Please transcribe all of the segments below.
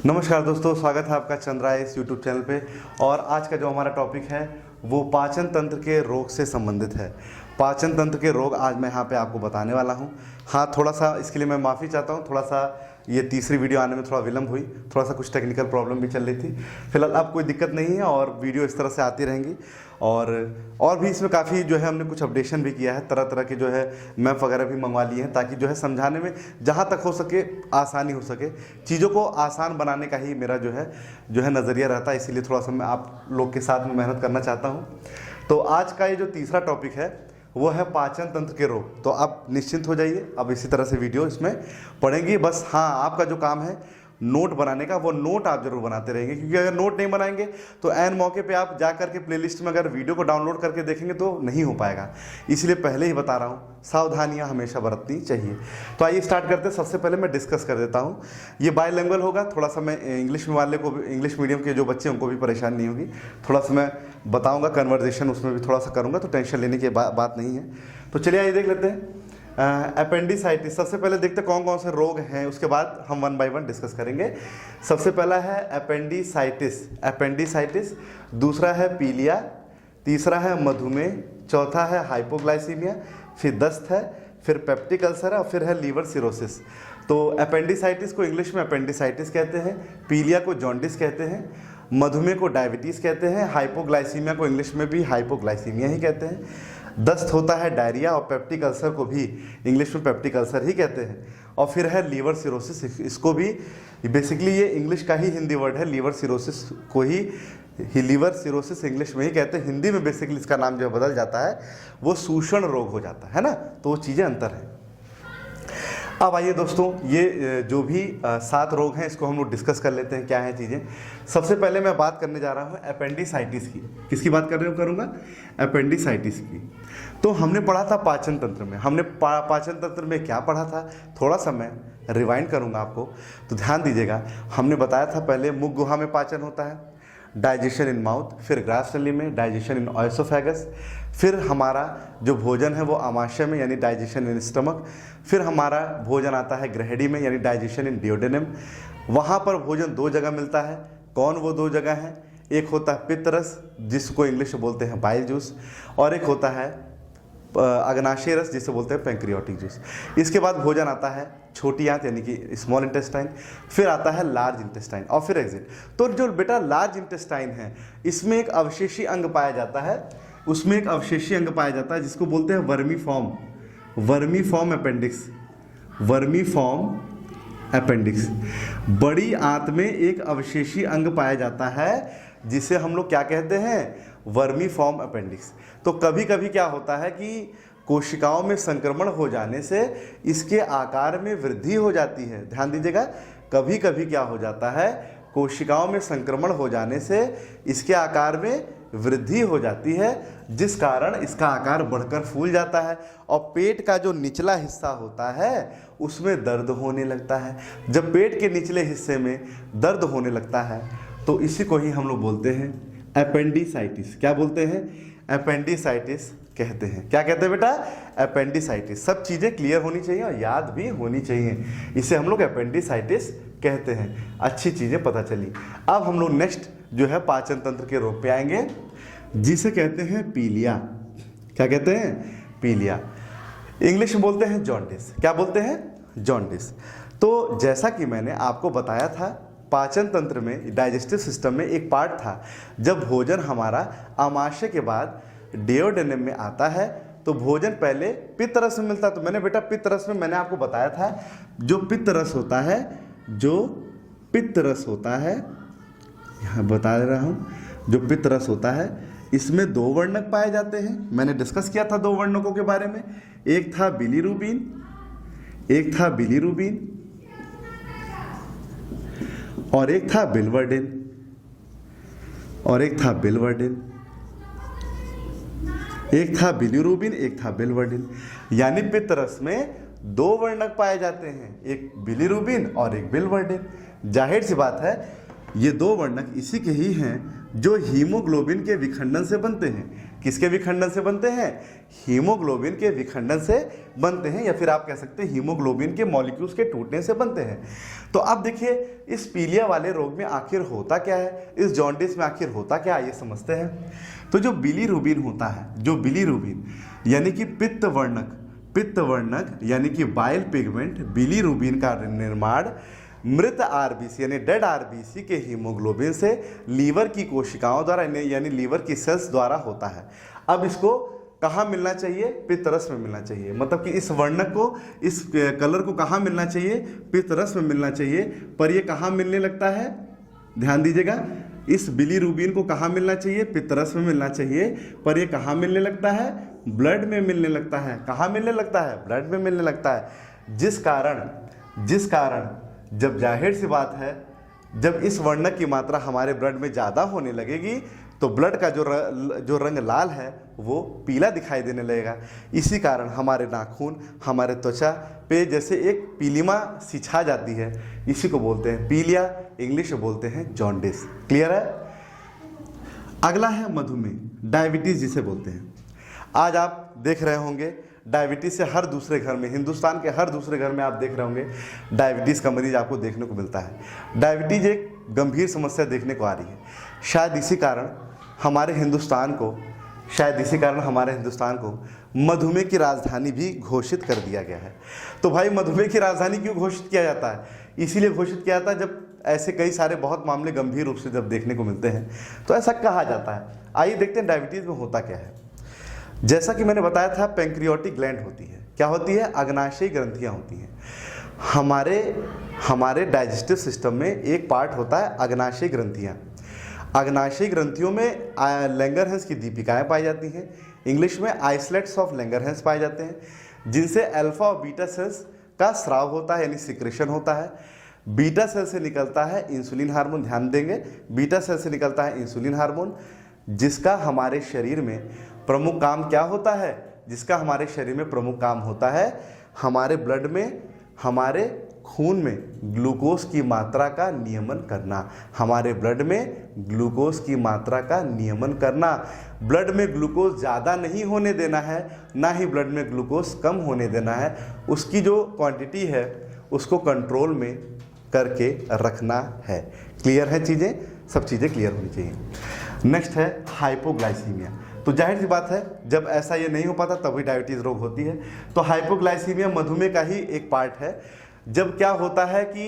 नमस्कार दोस्तों, स्वागत है आपका चंद्रा इस यूट्यूब चैनल पे। और आज का जो हमारा टॉपिक है वो पाचन तंत्र के रोग से संबंधित है। पाचन तंत्र के रोग आज मैं यहाँ पे आपको बताने वाला हूँ। हाँ, थोड़ा सा इसके लिए मैं माफ़ी चाहता हूँ, थोड़ा सा ये तीसरी वीडियो आने में थोड़ा विलम्ब हुई, थोड़ा सा कुछ टेक्निकल प्रॉब्लम भी चल रही थी। फिलहाल अब कोई दिक्कत नहीं है और वीडियो इस तरह से आती रहेंगी। और भी इसमें काफ़ी जो है हमने कुछ अपडेशन भी किया है, तरह तरह के जो है मैप वगैरह भी मंगवा लिए हैं, ताकि जो है समझाने में जहाँ तक हो सके आसानी हो सके। चीज़ों को आसान बनाने का ही मेरा जो है नज़रिया रहता है, इसीलिए थोड़ा सा मैं आप लोग के साथ में मेहनत करना चाहता हूँ। तो आज का ये जो तीसरा टॉपिक है वो है पाचन तंत्र के रोग। तो आप निश्चिंत हो जाइए, अब इसी तरह से वीडियो इसमें पढ़ेंगे। बस हाँ, आपका जो काम है नोट बनाने का, वो नोट आप जरूर बनाते रहेंगे, क्योंकि अगर नोट नहीं बनाएंगे तो ऐन मौके पे आप जा करके प्लेलिस्ट में अगर वीडियो को डाउनलोड करके देखेंगे तो नहीं हो पाएगा। इसलिए पहले ही बता रहा हूँ, सावधानियाँ हमेशा बरतनी चाहिए। तो आइए स्टार्ट करते हैं। सबसे पहले मैं डिस्कस कर देता हूँ। ये बायलैंग्वेज होगा, थोड़ा सा मैं इंग्लिश में वाले को भी, इंग्लिश मीडियम के जो बच्चे उनको भी परेशानी नहीं होगी। थोड़ा सा मैं बताऊँगा, कन्वर्जेशन उसमें भी थोड़ा सा करूँगा, तो टेंशन लेने की बात नहीं है। तो चलिए आइए देख लेते हैं। अपेंडिसाइटिस, सबसे पहले देखते हैं कौन कौन से रोग हैं, उसके बाद हम वन बाय वन डिस्कस करेंगे। सबसे पहला है अपेंडिसाइटिस, दूसरा है पीलिया, तीसरा है मधुमेह, चौथा है हाइपोग्लाइसीमिया, फिर दस्त है, फिर पेप्टिक अल्सर है और फिर है लीवर सिरोसिस। तो अपेंडिसाइटिस को इंग्लिश में अपेंडिसाइटिस कहते हैं, पीलिया को जॉन्डिस कहते हैं, मधुमेह को डायबिटीज़ कहते हैं, हाइपोग्लाइसीमिया को इंग्लिश में भी हाइपोग्लाइसीमिया ही कहते हैं, दस्त होता है डायरिया, और पेप्टिक अल्सर को भी इंग्लिश में पेप्टिक अल्सर ही कहते हैं, और फिर है लीवर सिरोसिस। इसको भी बेसिकली ये इंग्लिश का ही हिंदी वर्ड है, लीवर सिरोसिस को ही लीवर सिरोसिस इंग्लिश में ही कहते हैं। हिंदी में बेसिकली इसका नाम जो बदल जाता है वो सूषण रोग हो जाता है ना, तो वो चीज़ें अंतर है। अब आइए दोस्तों, ये जो भी 7 रोग हैं इसको हम लोग डिस्कस कर लेते हैं, क्या हैं चीज़ें। सबसे पहले मैं बात करने जा रहा हूँ अपेंडिसाइटिस की। किसकी बात करूँगा? अपेंडिसाइटिस की। तो हमने पढ़ा था पाचन तंत्र में, हमने पाचन तंत्र में क्या पढ़ा था, थोड़ा सा मैं रिवाइंड करूँगा आपको, तो ध्यान दीजिएगा। हमने बताया था पहले मुख गुहा में पाचन होता है, डाइजेशन इन माउथ, फिर ग्रास नली में डाइजेशन इन ऑयसोफेगस, फिर हमारा जो भोजन है वो आमाशय में यानी डाइजेशन इन स्टमक, फिर हमारा भोजन आता है ग्रहणी में यानी डाइजेशन इन डियोडेनम। वहाँ पर भोजन 2 जगह मिलता है। कौन वो 2 जगह हैं? एक होता है पित्त रस, जिसको इंग्लिश में बोलते हैं बाइल जूस, और एक होता है अग्नाशय रस, जिसे बोलते हैं पैंक्रियाटिक जूस। इसके बाद भोजन आता है छोटी आंत यानी कि स्मॉल इंटेस्टाइन, फिर आता है लार्ज इंटेस्टाइन और फिर एग्जिट। तो जो बेटा लार्ज इंटेस्टाइन है, इसमें एक अवशेषी अंग पाया जाता है, उसमें एक अवशेषी अंग पाया जाता है जिसको बोलते हैं वर्मीफॉर्म अपेंडिक्स। वर्मीफॉर्म अपेंडिक्स, बड़ी आंत में एक अवशेषी अंग पाया जाता है जिसे हम लोग क्या कहते हैं? Vermiform appendix. तो कभी कभी क्या होता है कि कोशिकाओं में संक्रमण हो जाने से इसके आकार में वृद्धि हो जाती है। ध्यान दीजिएगा, कभी कभी क्या हो जाता है, कोशिकाओं में संक्रमण हो जाने से इसके आकार में वृद्धि हो जाती है, जिस कारण इसका आकार बढ़कर फूल जाता है और पेट का जो निचला हिस्सा होता है उसमें दर्द होने लगता है। जब पेट के निचले हिस्से में दर्द होने लगता है तो इसी को ही हम लोग बोलते हैं अपेंडिसाइटिस। क्या बोलते हैं? अपेंडिसाइटिस कहते हैं। क्या कहते हैं बेटा? अपेंडिसाइटिस। सब चीज़ें क्लियर होनी चाहिए और याद भी होनी चाहिए, इसे हम लोग अपेंडिसाइटिस कहते हैं। अच्छी चीज़ें पता चली। अब हम लोग नेक्स्ट जो है पाचन तंत्र के रोग पे आएंगे, जिसे कहते हैं पीलिया। क्या कहते हैं? पीलिया। इंग्लिश में बोलते हैं जॉन्डिस। क्या बोलते हैं? जॉन्डिस। तो जैसा कि मैंने आपको बताया था, पाचन तंत्र में, डाइजेस्टिव सिस्टम में एक पार्ट था, जब भोजन हमारा आमाशय के बाद डियोडेनम में आता है तो भोजन पहले पित्त रस में मिलता है। तो मैंने बेटा पित्त रस में मैंने आपको बताया था, जो पित्त रस होता है, यहाँ बता रहा हूँ, जो पित्त रस होता है इसमें 2 वर्णक पाए जाते हैं। मैंने डिस्कस किया था 2 वर्णकों के बारे में, एक था बिलीरुबिन और एक था बिलवर्डिन, एक था बिलीरुबिन, एक था बिलवर्डिन। यानी पित्त रस में 2 वर्णक पाए जाते हैं, एक बिलीरुबिन और एक बिलवर्डिन। जाहिर सी बात है ये 2 वर्णक इसी के ही हैं जो हीमोग्लोबिन के विखंडन से बनते हैं। किसके विखंडन से बनते हैं? हीमोग्लोबिन के विखंडन से बनते हैं, या फिर आप कह सकते हैं हीमोग्लोबिन के मॉलिक्यूल्स के टूटने से बनते हैं। तो अब देखिए इस पीलिया वाले रोग में आखिर होता क्या है, इस जॉन्डिस में आखिर होता क्या है, ये समझते हैं। तो जो बिलीरुबिन होता है, जो बिलीरुबिन यानी कि पित्त वर्णक यानी कि बाइल पिगमेंट बिलीरुबिन का निर्माण मृत आरबीसी यानी डेड आरबीसी के हीमोग्लोबिन से लीवर की कोशिकाओं द्वारा यानी लीवर की सेल्स द्वारा होता है। अब इसको कहाँ मिलना चाहिए? पित्तरस में मिलना चाहिए। मतलब कि इस वर्णक को, इस कलर को कहाँ मिलना चाहिए? पित्तरस में मिलना चाहिए। पर ये कहाँ मिलने लगता है? ध्यान दीजिएगा, इस बिलीरुबिन को कहाँ मिलना चाहिए? पित्तरस में मिलना चाहिए। पर ये कहाँ मिलने लगता है? ब्लड में मिलने लगता है। कहाँ मिलने लगता है? ब्लड में मिलने लगता है। जिस कारण जब जाहिर सी बात है, जब इस वर्णक की मात्रा हमारे ब्लड में ज़्यादा होने लगेगी तो ब्लड का जो रंग लाल है वो पीला दिखाई देने लगेगा। इसी कारण हमारे नाखून, हमारे त्वचा पे जैसे एक पीलिमा सी छा जाती है, इसी को बोलते हैं पीलिया, इंग्लिश में बोलते हैं जॉन्डिस। क्लियर है? अगला है मधुमेह, डायबिटीज़ जिसे बोलते हैं। आज आप देख रहे होंगे डायबिटीज़ से हर दूसरे घर में, हिंदुस्तान के हर दूसरे घर में आप देख रहे होंगे डायबिटीज़ का मरीज आपको देखने को मिलता है। डायबिटीज़ एक गंभीर समस्या देखने को आ रही है। शायद इसी कारण हमारे हिंदुस्तान को मधुमेह की राजधानी भी घोषित कर दिया गया है। तो भाई मधुमेह की राजधानी क्यों घोषित किया जाता है? इसीलिए घोषित किया जाता है जब ऐसे कई सारे बहुत मामले गंभीर रूप से जब देखने को मिलते हैं तो ऐसा कहा जाता है। आइए देखते हैं डायबिटीज़ में होता क्या है। जैसा कि मैंने बताया था, पैंक्रियाटिक ग्लैंड होती है। क्या होती है? अग्नाशयी ग्रंथियाँ होती हैं। हमारे डाइजेस्टिव सिस्टम में एक पार्ट होता है अग्नाशयी ग्रंथियाँ। अग्नाशयी ग्रंथियों में लैंगरहैंस की दीपिकाएँ पाई जाती हैं। इंग्लिश में आइसलेट्स ऑफ लैंगरहैंस पाए जाते हैं, जिनसे अल्फा और बीटा सेल्स का स्राव होता है, यानी सिक्रेशन होता है। बीटा सेल से निकलता है इंसुलिन हार्मोन। ध्यान देंगे, बीटा सेल से निकलता है इंसुलिन हार्मोन, जिसका हमारे शरीर में प्रमुख काम क्या होता है? जिसका हमारे शरीर में प्रमुख काम होता है हमारे ब्लड में, हमारे खून में ग्लूकोज की मात्रा का नियमन करना। हमारे ब्लड में ग्लूकोज की मात्रा का नियमन करना। ब्लड में ग्लूकोज ज़्यादा नहीं होने देना है, ना ही ब्लड में ग्लूकोज कम होने देना है। उसकी जो क्वांटिटी है उसको कंट्रोल में करके रखना है। क्लियर है चीज़ें? सब चीज़ें क्लियर होनी चाहिए। नेक्स्ट है हाइपोग्लाइसीमिया। तो जाहिर सी बात है जब ऐसा ये नहीं हो पाता तभी डायबिटीज़ रोग होती है। तो हाइपोग्लाइसीमिया मधुमेह का ही एक पार्ट है। जब क्या होता है कि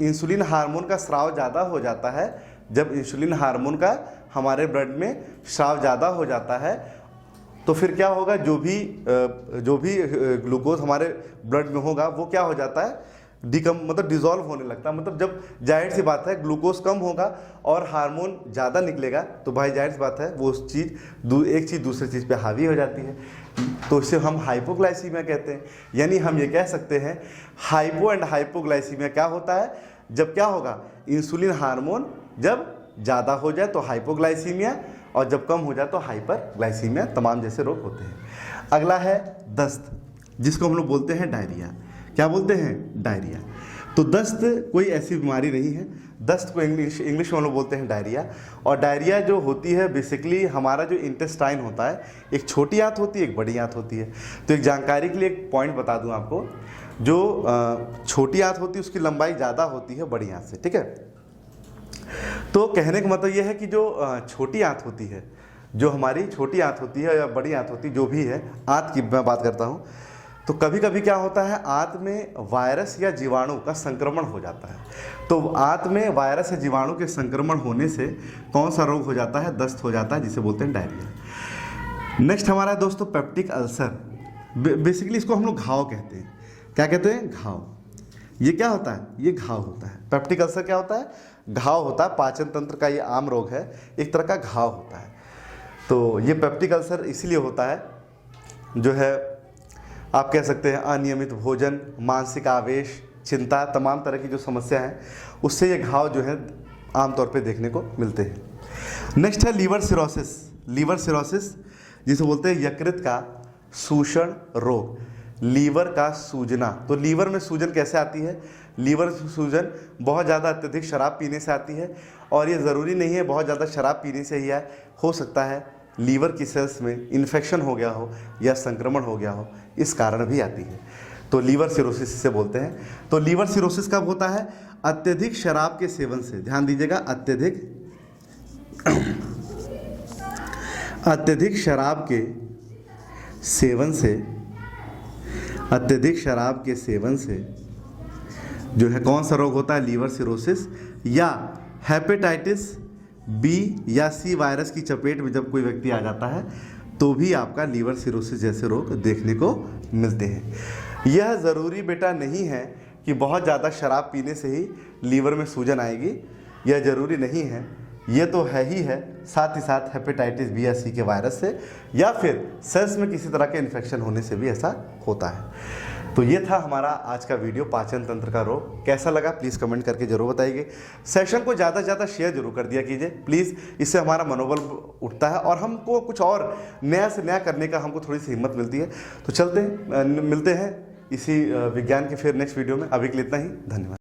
इंसुलिन हार्मोन का स्राव ज़्यादा हो जाता है, जब इंसुलिन हार्मोन का हमारे ब्लड में स्राव ज़्यादा हो जाता है तो फिर क्या होगा? जो भी ग्लूकोज हमारे ब्लड में होगा वो क्या हो जाता है? मतलब डिज़ोल्व होने लगता है। मतलब जब जाहिर सी बात है ग्लूकोज कम होगा और हार्मोन ज़्यादा निकलेगा तो भाई जाहिर सी बात है वो उस चीज़ एक चीज़ दूसरी चीज़ पे हावी हो जाती है। तो इसे हम हाइपोग्लाइसीमिया कहते हैं। यानी हम ये कह सकते हैं हाइपो एंड हाइपोग्लाइसीमिया क्या होता है? जब क्या होगा? इंसुलिन हार्मोन जब ज़्यादा हो जाए तो हाइपोग्लाइसीमिया, और जब कम हो जाए तो हाइपरग्लाइसीमिया। तमाम जैसे रोग होते हैं। अगला है दस्त, जिसको हम लोग बोलते हैं डायरिया। क्या बोलते हैं? डायरिया। तो दस्त कोई ऐसी बीमारी नहीं है। दस्त को इंग्लिश में हम लोग बोलते हैं डायरिया। और डायरिया जो होती है बेसिकली हमारा जो इंटेस्टाइन होता है, एक छोटी आंत होती है, एक बड़ी आंत होती है। तो एक जानकारी के लिए एक पॉइंट बता दूं आपको, जो छोटी आंत होती है उसकी लंबाई ज़्यादा होती है बड़ी आंत से। ठीक है? तो कहने का मतलब यह है कि जो छोटी आंत होती है, जो हमारी छोटी आंत होती है या बड़ी आंत होती है, जो भी है, आंत की मैं बात करता हूँ, तो कभी कभी क्या होता है आंत में वायरस या जीवाणु का संक्रमण हो जाता है। तो आंत में वायरस या जीवाणु के संक्रमण होने से कौन सा रोग हो जाता है? दस्त हो जाता है, जिसे बोलते हैं डायरिया। नेक्स्ट हमारा है दोस्तों पेप्टिक अल्सर। बेसिकली इसको हम लोग घाव कहते हैं। क्या कहते हैं? घाव। ये क्या होता है? ये घाव होता है। पेप्टिक अल्सर क्या होता है? घाव होता है। पाचन तंत्र का ये आम रोग है, एक तरह का घाव होता है। तो ये पेप्टिक अल्सर इसीलिए होता है, जो है आप कह सकते हैं अनियमित भोजन, मानसिक आवेश, चिंता, तमाम तरह की जो समस्या है उससे ये घाव जो है आमतौर पे देखने को मिलते हैं। नेक्स्ट है लीवर सिरोसिस। लीवर सिरोसिस जिसे बोलते हैं यकृत का सूजन रोग, लीवर का सूजना। तो लीवर में सूजन कैसे आती है? लीवर सूजन बहुत ज़्यादा अत्यधिक शराब पीने से आती है। और ये ज़रूरी नहीं है बहुत ज़्यादा शराब पीने से ही है, हो सकता है लीवर की सेल्स में इन्फेक्शन हो गया हो या संक्रमण हो गया हो, इस कारण भी आती है। तो लीवर सिरोसिस इसे बोलते हैं। तो लीवर सिरोसिस कब होता है? अत्यधिक शराब के सेवन से। ध्यान दीजिएगा, अत्यधिक शराब के सेवन से, अत्यधिक शराब के सेवन से जो है कौन सा रोग होता है? Liver cirrhosis. या हेपेटाइटिस बी या सी वायरस की चपेट में जब कोई व्यक्ति आ जाता है तो भी आपका लीवर सिरोसिस जैसे रोग देखने को मिलते हैं। यह ज़रूरी बेटा नहीं है कि बहुत ज़्यादा शराब पीने से ही लीवर में सूजन आएगी, यह ज़रूरी नहीं है। ये तो है ही है, साथ ही साथ हेपेटाइटिस बी या सी के वायरस से या फिर सेल्स में किसी तरह के इन्फेक्शन होने से भी ऐसा होता है। तो ये था हमारा आज का वीडियो, पाचन तंत्र का रोग। कैसा लगा प्लीज़ कमेंट करके जरूर बताइए। सेशन को ज़्यादा से ज़्यादा शेयर जरूर कर दिया कीजिए प्लीज़, इससे हमारा मनोबल उठता है और हमको कुछ और नया से नया करने का हमको थोड़ी सी हिम्मत मिलती है। तो चलते हैं, मिलते हैं इसी विज्ञान के फिर नेक्स्ट वीडियो में। अभी के लिए इतना ही, धन्यवाद।